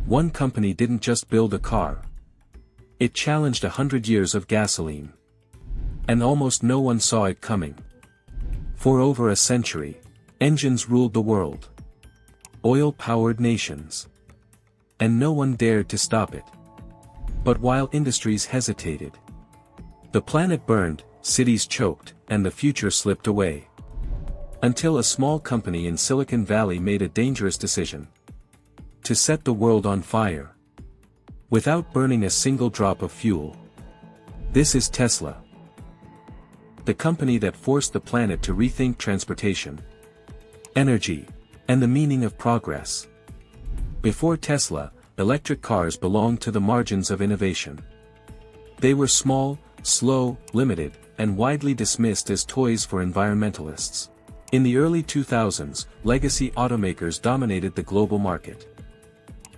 One company didn't just build a car. It challenged 100 years of gasoline. And almost no one saw it coming. For over a century, engines ruled the world. Oil-powered nations. And no one dared to stop it. But while industries hesitated, the planet burned, cities choked, and the future slipped away. Until a small company in Silicon Valley made a dangerous decision. To set the world on fire. Without burning a single drop of fuel. This is Tesla. The company that forced the planet to rethink transportation, energy, and the meaning of progress. Before Tesla, electric cars belonged to the margins of innovation. They were small, slow, limited, and widely dismissed as toys for environmentalists. In the early 2000s, legacy automakers dominated the global market.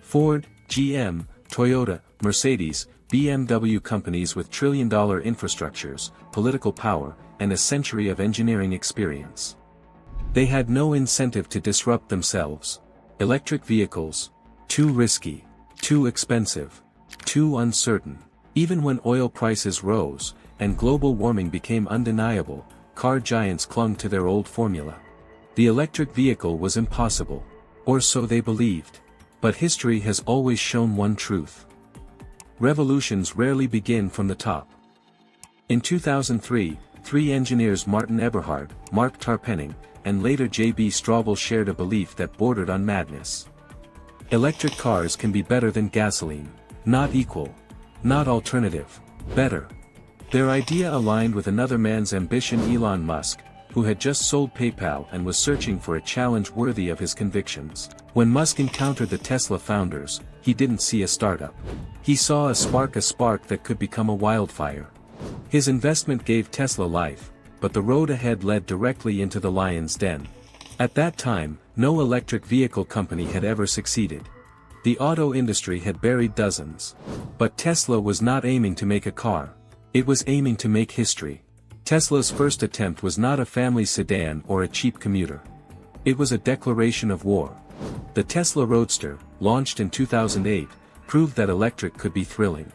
Ford, GM, Toyota, Mercedes, BMW companies with trillion-dollar infrastructures, political power, and a century of engineering experience. They had no incentive to disrupt themselves. Electric vehicles, too risky, too expensive, too uncertain. Even when oil prices rose, and global warming became undeniable, car giants clung to their old formula. The electric vehicle was impossible. Or so they believed. But history has always shown one truth. Revolutions rarely begin from the top. In 2003, three engineers Martin Eberhard, Mark Tarpenning, and later J.B. Straubel shared a belief that bordered on madness. Electric cars can be better than gasoline. Not equal. Not alternative. Better. Their idea aligned with another man's ambition, Elon Musk, who had just sold PayPal and was searching for a challenge worthy of his convictions. When Musk encountered the Tesla founders, he didn't see a startup. He saw a spark that could become a wildfire. His investment gave Tesla life, but the road ahead led directly into the lion's den. At that time, no electric vehicle company had ever succeeded. The auto industry had buried dozens. But Tesla was not aiming to make a car. It was aiming to make history. Tesla's first attempt was not a family sedan or a cheap commuter. It was a declaration of war. The Tesla Roadster, launched in 2008, proved that electric could be thrilling.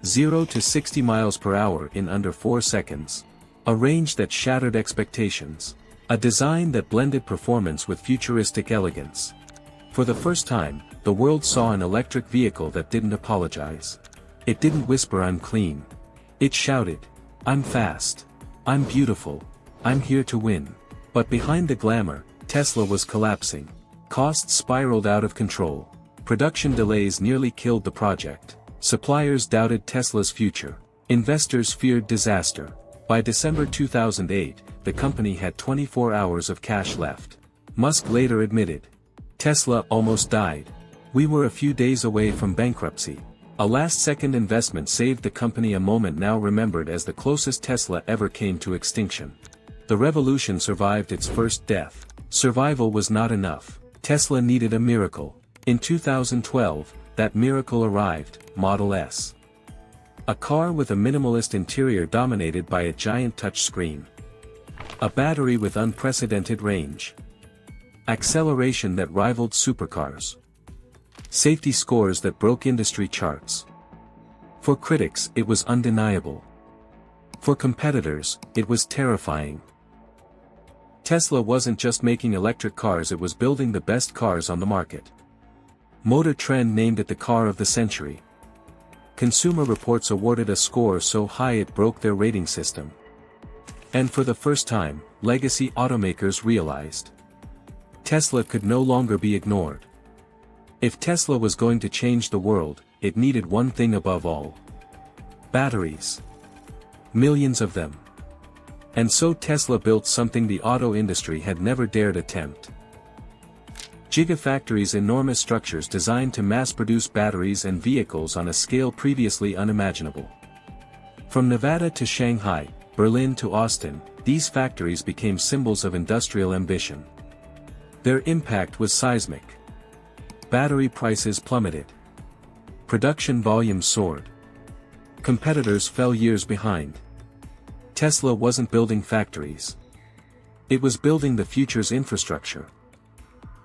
0 to 60 miles per hour in under 4 seconds. A range that shattered expectations. A design that blended performance with futuristic elegance. For the first time, the world saw an electric vehicle that didn't apologize. It didn't whisper "I'm clean." It shouted, "I'm fast. I'm beautiful. I'm here to win." But behind the glamour, Tesla was collapsing. Costs spiraled out of control. Production delays nearly killed the project. Suppliers doubted Tesla's future. Investors feared disaster. By December 2008, the company had 24 hours of cash left. Musk later admitted, "Tesla almost died. We were a few days away from bankruptcy." A last-second investment saved the company, a moment now remembered as the closest Tesla ever came to extinction. The revolution survived its first death. Survival was not enough. Tesla needed a miracle. In 2012, that miracle arrived, Model S. A car with a minimalist interior dominated by a giant touchscreen. A battery with unprecedented range. Acceleration that rivaled supercars. Safety scores that broke industry charts. For critics, it was undeniable. For competitors, it was terrifying. Tesla wasn't just making electric cars, it was building the best cars on the market. Motor Trend named it the car of the century. Consumer Reports awarded a score so high it broke their rating system. And for the first time, legacy automakers realized Tesla could no longer be ignored. If Tesla was going to change the world, it needed one thing above all. Batteries. Millions of them. And so Tesla built something the auto industry had never dared attempt. Gigafactories, enormous structures designed to mass-produce batteries and vehicles on a scale previously unimaginable. From Nevada to Shanghai, Berlin to Austin, these factories became symbols of industrial ambition. Their impact was seismic. Battery prices plummeted. Production volumes soared. Competitors fell years behind. Tesla wasn't building factories. It was building the future's infrastructure.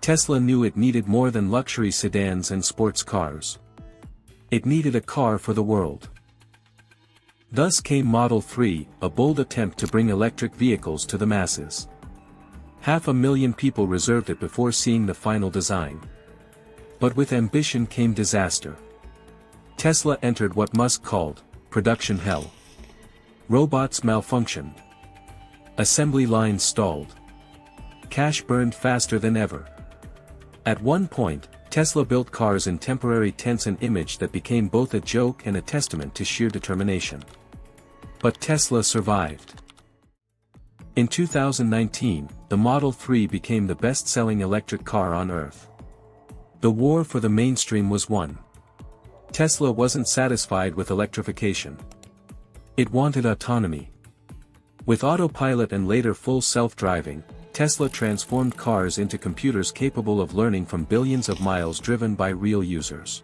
Tesla knew it needed more than luxury sedans and sports cars. It needed a car for the world. Thus came Model 3, a bold attempt to bring electric vehicles to the masses. 500,000 people reserved it before seeing the final design. But with ambition came disaster. Tesla entered what Musk called production hell. Robots malfunctioned. Assembly lines stalled. Cash burned faster than ever. At one point, Tesla built cars in temporary tents, an image that became both a joke and a testament to sheer determination. But Tesla survived. In 2019, the Model 3 became the best-selling electric car on Earth. The war for the mainstream was won. Tesla wasn't satisfied with electrification. It wanted autonomy. With autopilot and later full self-driving, Tesla transformed cars into computers capable of learning from billions of miles driven by real users.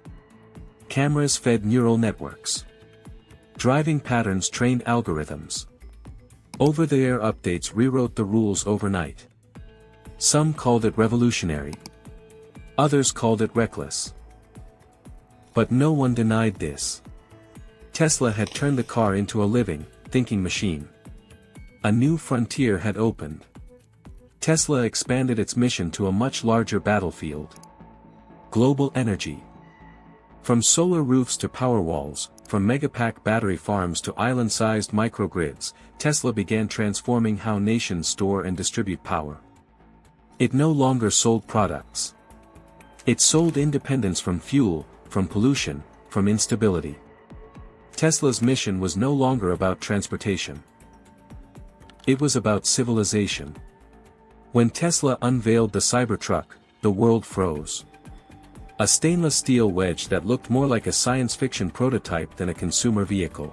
Cameras fed neural networks. Driving patterns trained algorithms. Over-the-air updates rewrote the rules overnight. Some called it revolutionary. Others called it reckless. But no one denied this. Tesla had turned the car into a living, thinking machine. A new frontier had opened. Tesla expanded its mission to a much larger battlefield. Global energy. From solar roofs to Powerwalls, from megapack battery farms to island-sized microgrids, Tesla began transforming how nations store and distribute power. It no longer sold products. It sold independence from fuel, from pollution, from instability. Tesla's mission was no longer about transportation. It was about civilization. When Tesla unveiled the Cybertruck, the world froze. A stainless steel wedge that looked more like a science fiction prototype than a consumer vehicle.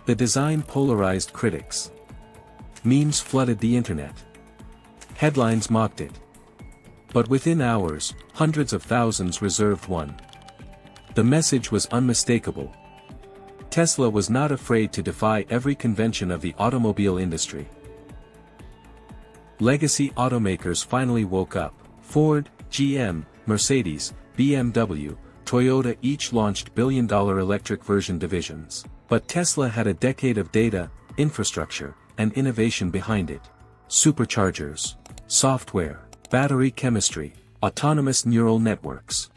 The design polarized critics. Memes flooded the internet. Headlines mocked it. But within hours, hundreds of thousands reserved one. The message was unmistakable. Tesla was not afraid to defy every convention of the automobile industry. Legacy automakers finally woke up. Ford, GM, Mercedes, BMW, Toyota each launched billion-dollar electric version divisions. But Tesla had a decade of data, infrastructure, and innovation behind it. Superchargers, software, battery chemistry, autonomous neural networks.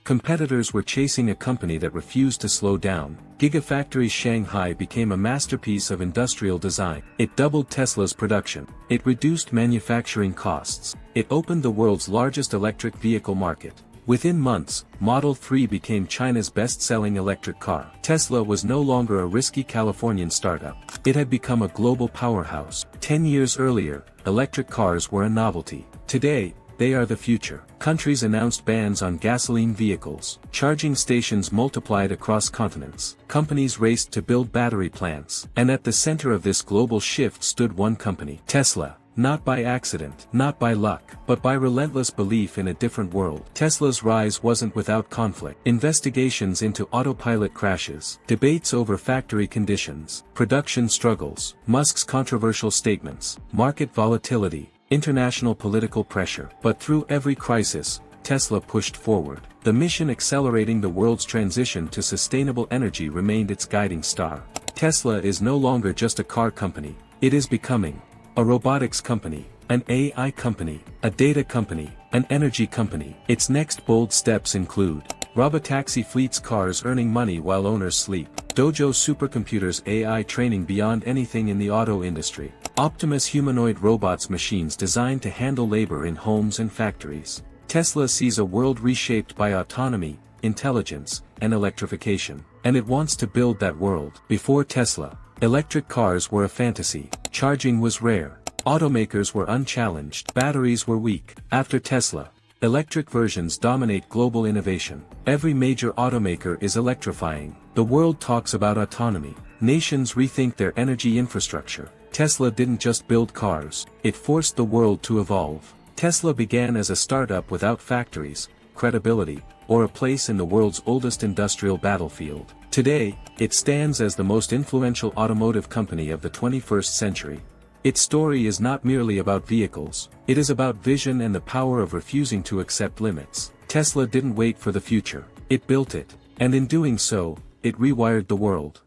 Competitors were chasing a company that refused to slow down. Gigafactory Shanghai became a masterpiece of industrial design. It doubled Tesla's production. It reduced manufacturing costs. It opened the world's largest electric vehicle market. Within months, Model 3 became China's best-selling electric car. Tesla was no longer a risky Californian startup. It had become a global powerhouse. 10 years earlier, electric cars were a novelty. Today, they are the future. Countries announced bans on gasoline vehicles. Charging stations multiplied across continents. Companies raced to build battery plants. And at the center of this global shift stood one company, Tesla. Not by accident, not by luck, but by relentless belief in a different world. Tesla's rise wasn't without conflict. Investigations into autopilot crashes, debates over factory conditions, production struggles, Musk's controversial statements, market volatility, international political pressure. But through every crisis, Tesla pushed forward. The mission accelerating the world's transition to sustainable energy remained its guiding star. Tesla is no longer just a car company, it is becoming a robotics company, an AI company, a data company, an energy company. Its next bold steps include robotaxi fleets, cars earning money while owners sleep, Dojo supercomputers, AI training beyond anything in the auto industry, Optimus humanoid robots, machines designed to handle labor in homes and factories. Tesla sees a world reshaped by autonomy, intelligence, and electrification, and it wants to build that world. Before Tesla, electric cars were a fantasy. Charging was rare. Automakers were unchallenged. Batteries were weak. After Tesla, electric versions dominate global innovation. Every major automaker is electrifying. The world talks about autonomy. Nations rethink their energy infrastructure. Tesla didn't just build cars, it forced the world to evolve. Tesla began as a startup without factories, credibility, or a place in the world's oldest industrial battlefield. Today, it stands as the most influential automotive company of the 21st century. Its story is not merely about vehicles, it is about vision and the power of refusing to accept limits. Tesla didn't wait for the future, it built it, and in doing so, it rewired the world.